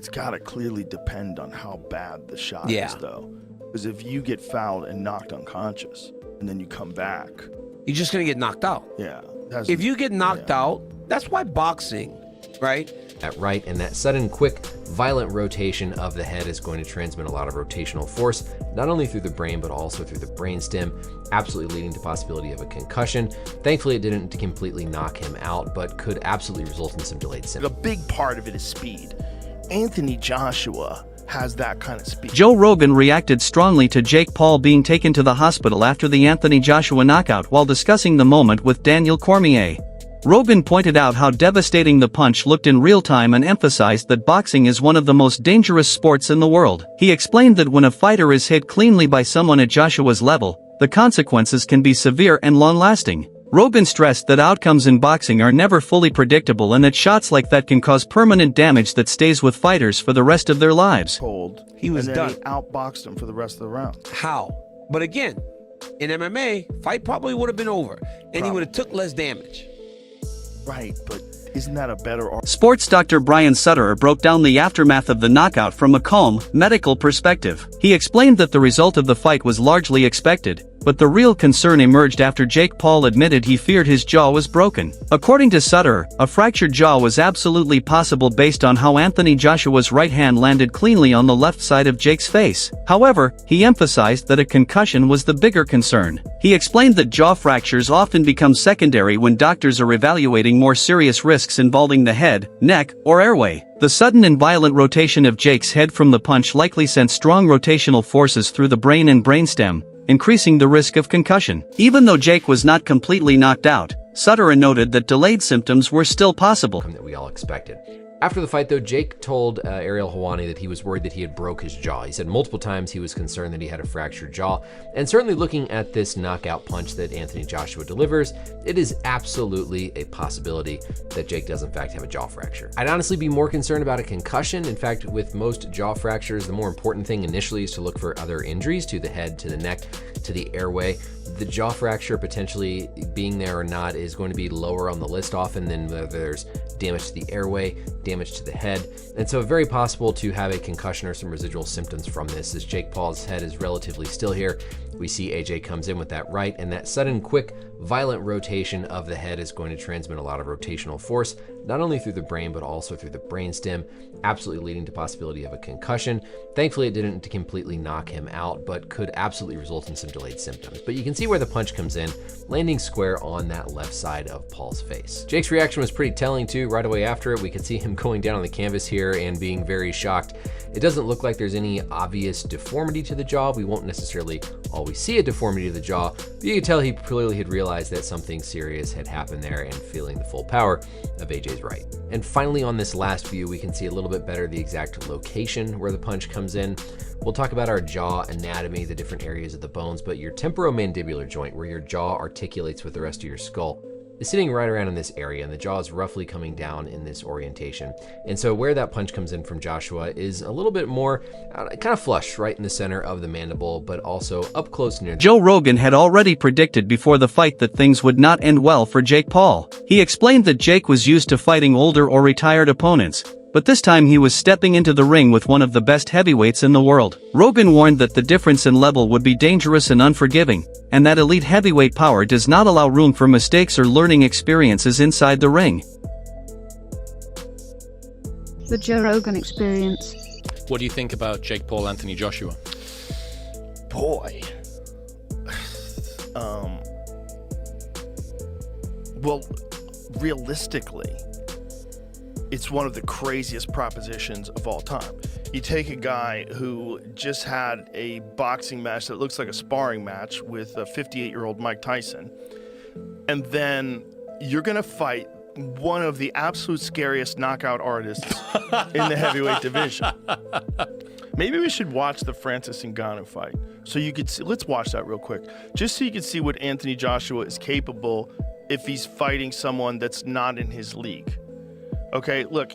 it's got to clearly depend on how bad the shot Yeah. is, though. Because if you get fouled and knocked unconscious, and then you come back, You're just going to get knocked out. yeah. If you get knocked out, that's why boxing, right? That right, and that sudden, quick, violent rotation of the head is going to transmit a lot of rotational force, not only through the brain, but also through the brainstem, absolutely leading to possibility of a concussion. Thankfully, it didn't completely knock him out, but could absolutely result in some delayed A symptoms. big part of it is speed. Anthony Joshua has that kind of speed. Joe Rogan reacted strongly to Jake Paul being taken to the hospital after the Anthony Joshua knockout while discussing the moment with Daniel Cormier. Rogan pointed out how devastating the punch looked in real time and emphasized that boxing is one of the most dangerous sports in the world. He explained that when a fighter is hit cleanly by someone at Joshua's level, the consequences can be severe and long-lasting. Rogan stressed that outcomes in boxing are never fully predictable and that shots like that can cause permanent damage that stays with fighters for the rest of their lives. He was and then done. He outboxed him for the rest of the round. How? But again, in MMA, fight probably would have been over, and he would have took less damage. Right, but isn't that a better argument? Sports doctor Brian Sutterer broke down the aftermath of the knockout from a calm, medical perspective. He explained that the result of the fight was largely expected, but the real concern emerged after Jake Paul admitted he feared his jaw was broken. According to Sutterer, a fractured jaw was absolutely possible based on how Anthony Joshua's right hand landed cleanly on the left side of Jake's face. However, he emphasized that a concussion was the bigger concern. He explained that jaw fractures often become secondary when doctors are evaluating more serious risks involving the head, neck, or airway. The sudden and violent rotation of Jake's head from the punch likely sent strong rotational forces through the brain and brainstem, increasing the risk of concussion. Even though Jake was not completely knocked out, Sutterer noted that delayed symptoms were still possible. That we all expected. After the fight, though, Jake told Ariel Helwani that he was worried that he had broke his jaw. He said multiple times he was concerned that he had a fractured jaw. And certainly looking at this knockout punch that Anthony Joshua delivers, it is absolutely a possibility that Jake does in fact have a jaw fracture. I'd honestly be more concerned about a concussion. In fact, with most jaw fractures, the more important thing initially is to look for other injuries to the head, to the neck, to the airway. The jaw fracture potentially being there or not is going to be lower on the list often than whether there's damage to the airway, damage to the head. And so very possible to have a concussion or some residual symptoms from this, as Jake Paul's head is relatively still here. We see AJ comes in with that right, and that sudden, quick, violent rotation of the head is going to transmit a lot of rotational force, not only through the brain, but also through the brainstem, absolutely leading to possibility of a concussion. Thankfully, it didn't completely knock him out, but could absolutely result in some delayed symptoms. But you can see where the punch comes in, landing square on that left side of Paul's face. Jake's reaction was pretty telling too. Right away after it, we could see him going down on the canvas here and being very shocked. It doesn't look like there's any obvious deformity to the jaw. We won't necessarily always see a deformity to the jaw, but you could tell he clearly had realized that something serious had happened there and feeling the full power of AJ's right. And finally, on this last view, we can see a little bit better the exact location where the punch comes in. We'll talk about our jaw anatomy, the different areas of the bones, but your temporomandibular joint, where your jaw articulates with the rest of your skull, is sitting right around in this area, and the jaw is roughly coming down in this orientation. And so where that punch comes in from Joshua is a little bit more kind of flush right in the center of the mandible, but also up close near. Joe Rogan had already predicted before the fight that things would not end well for Jake Paul. He explained that Jake was used to fighting older or retired opponents, but this time he was stepping into the ring with one of the best heavyweights in the world. Rogan warned that the difference in level would be dangerous and unforgiving, and that elite heavyweight power does not allow room for mistakes or learning experiences inside the ring. The Joe Rogan Experience. What do you think about Jake Paul, Anthony Joshua? Boy. Well, realistically, it's one of the craziest propositions of all time. You take a guy who just had a boxing match that looks like a sparring match with a 58-year-old Mike Tyson, and then you're going to fight one of the absolute scariest knockout artists in the heavyweight division. Maybe we should watch the Francis Ngannou fight so you could see. Let's watch that real quick, just so you can see what Anthony Joshua is capable if he's fighting someone that's not in his league. Okay, look,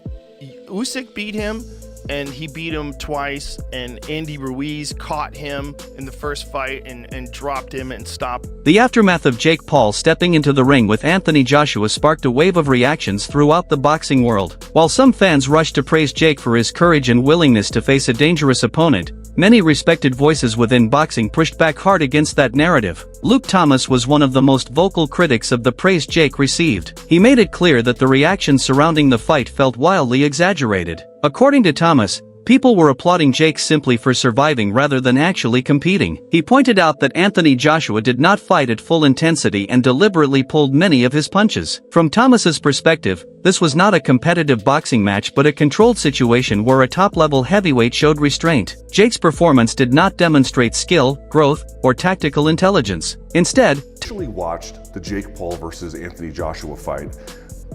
Usyk beat him and he beat him twice, and Andy Ruiz caught him in the first fight and dropped him and stopped. The aftermath of Jake Paul stepping into the ring with Anthony Joshua sparked a wave of reactions throughout the boxing world. While some fans rushed to praise Jake for his courage and willingness to face a dangerous opponent, many respected voices within boxing pushed back hard against that narrative. Luke Thomas was one of the most vocal critics of the praise Jake received. He made it clear that the reactions surrounding the fight felt wildly exaggerated. According to Thomas, people were applauding Jake simply for surviving rather than actually competing. He pointed out that Anthony Joshua did not fight at full intensity and deliberately pulled many of his punches. From Thomas's perspective, this was not a competitive boxing match but a controlled situation where a top-level heavyweight showed restraint. Jake's performance did not demonstrate skill, growth, or tactical intelligence. Instead, Actually watched the Jake Paul versus Anthony Joshua fight.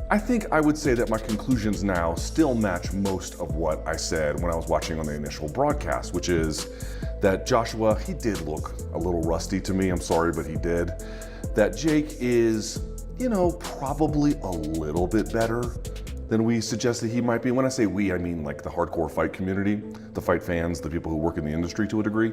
I think I would say that my conclusions now still match most of what I said when I was watching on the initial broadcast, which is that Joshua, he did look a little rusty to me. I'm sorry, but he did. That Jake is, probably a little bit better than we suggested he might be. When I say we, I mean like the hardcore fight community, the fight fans, the people who work in the industry to a degree.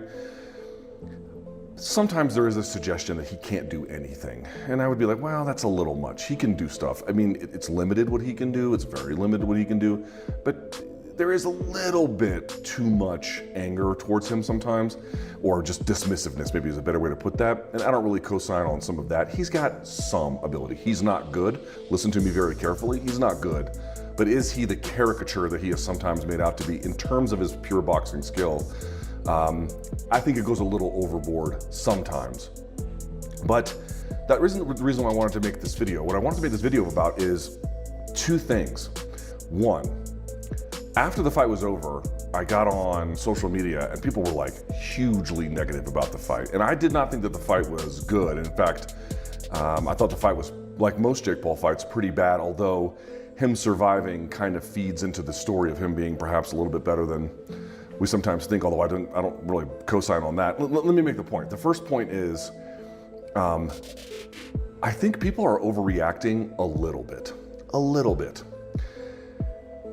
Sometimes there is a suggestion that he can't do anything. And I would be like, well, that's a little much. He can do stuff. I mean, it's limited what he can do. It's very limited what he can do. But there is a little bit too much anger towards him sometimes, or just dismissiveness, maybe is a better way to put that. And I don't really co-sign on some of that. He's got some ability. He's not good. Listen to me very carefully. He's not good. But is he the caricature that he is sometimes made out to be in terms of his pure boxing skill? I think it goes a little overboard sometimes. But that isn't the reason why I wanted to make this video. What I wanted to make this video about is two things. One, after the fight was over, I got on social media and people were like hugely negative about the fight. And I did not think that the fight was good. In fact, I thought the fight was, like most Jake Paul fights, pretty bad, although him surviving kind of feeds into the story of him being perhaps a little bit better than we sometimes think, although I don't really co-sign on that. Let me make the point. The first point is, I think people are overreacting a little bit.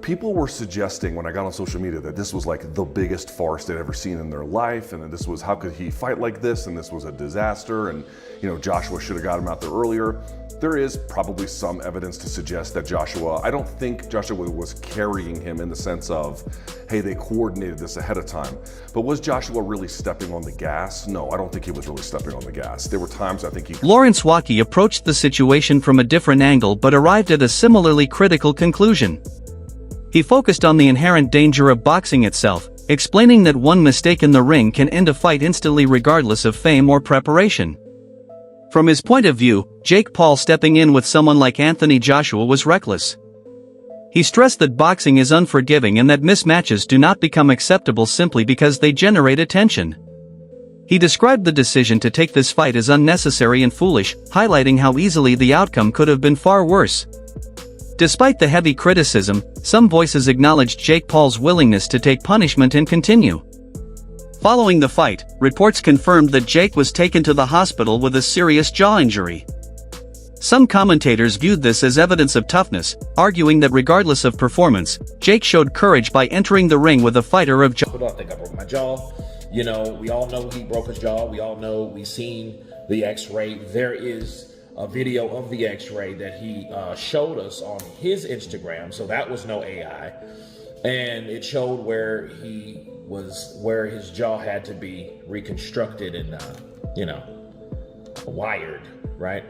People were suggesting when I got on social media that this was like the biggest farce they'd ever seen in their life, and that this was, how could he fight like this, and this was a disaster, and Joshua should have got him out there earlier. There is probably some evidence to suggest that I don't think Joshua was carrying him in the sense of, hey, they coordinated this ahead of time. But was Joshua really stepping on the gas? No, I don't think he was really stepping on the gas. There were times I think he... Lawrence Wacky approached the situation from a different angle but arrived at a similarly critical conclusion. He focused on the inherent danger of boxing itself, explaining that one mistake in the ring can end a fight instantly regardless of fame or preparation. From his point of view, Jake Paul stepping in with someone like Anthony Joshua was reckless. He stressed that boxing is unforgiving and that mismatches do not become acceptable simply because they generate attention. He described the decision to take this fight as unnecessary and foolish, highlighting how easily the outcome could have been far worse. Despite the heavy criticism, some voices acknowledged Jake Paul's willingness to take punishment and continue. Following the fight, reports confirmed that Jake was taken to the hospital with a serious jaw injury. Some commentators viewed this as evidence of toughness, arguing that regardless of performance, Jake showed courage by entering the ring with a fighter of jaw. I don't think I broke my jaw. We all know he broke his jaw. We all know we've seen the x-ray. There is a video of the x-ray that he showed us on his Instagram, so that was no AI. And it showed where his jaw had to be reconstructed and, wired, right?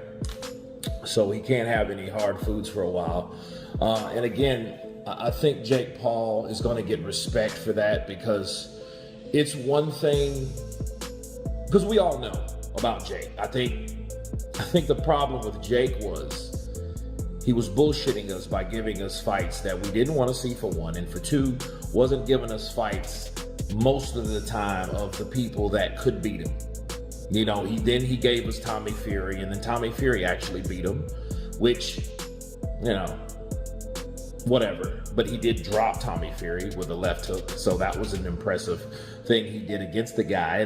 So he can't have any hard foods for a while. And again, I think Jake Paul is going to get respect for that, because it's one thing, because we all know about Jake. I think the problem with Jake was he was bullshitting us by giving us fights that we didn't want to see, for one, and for two, wasn't giving us fights most of the time of the people that could beat him. He gave us Tommy Fury, and then Tommy Fury actually beat him, which, whatever. But he did drop Tommy Fury with a left hook, so that was an impressive thing he did against the guy.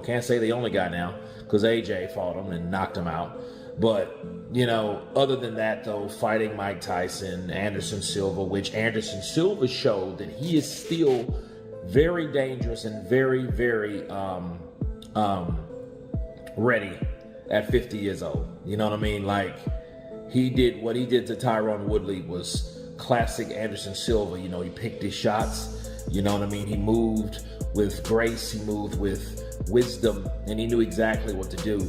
Can't say the only guy now, because AJ fought him and knocked him out. But, you know, other than that, though, fighting Mike Tyson, Anderson Silva, which Anderson Silva showed that he is still very dangerous and very, very ready at 50 years old. You know what I mean? Like, what he did to Tyron Woodley was classic Anderson Silva. You know, he picked his shots. You know what I mean? He moved with grace, he moved with wisdom, and he knew exactly what to do.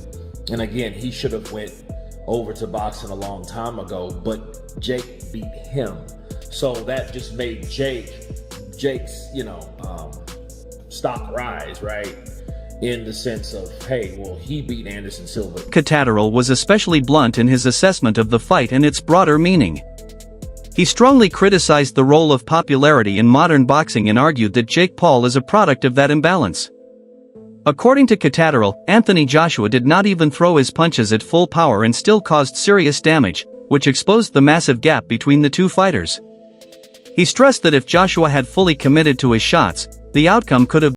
And again, he should have went over to boxing a long time ago, but Jake beat him. So that just made Jake's, you know, stock rise, right? In the sense of, hey, well, he beat Anderson Silva. Catterall was especially blunt in his assessment of the fight and its broader meaning. He strongly criticized the role of popularity in modern boxing and argued that Jake Paul is a product of that imbalance. According to Catterall, Anthony Joshua did not even throw his punches at full power and still caused serious damage, which exposed the massive gap between the two fighters. He stressed that if Joshua had fully committed to his shots, the outcome could have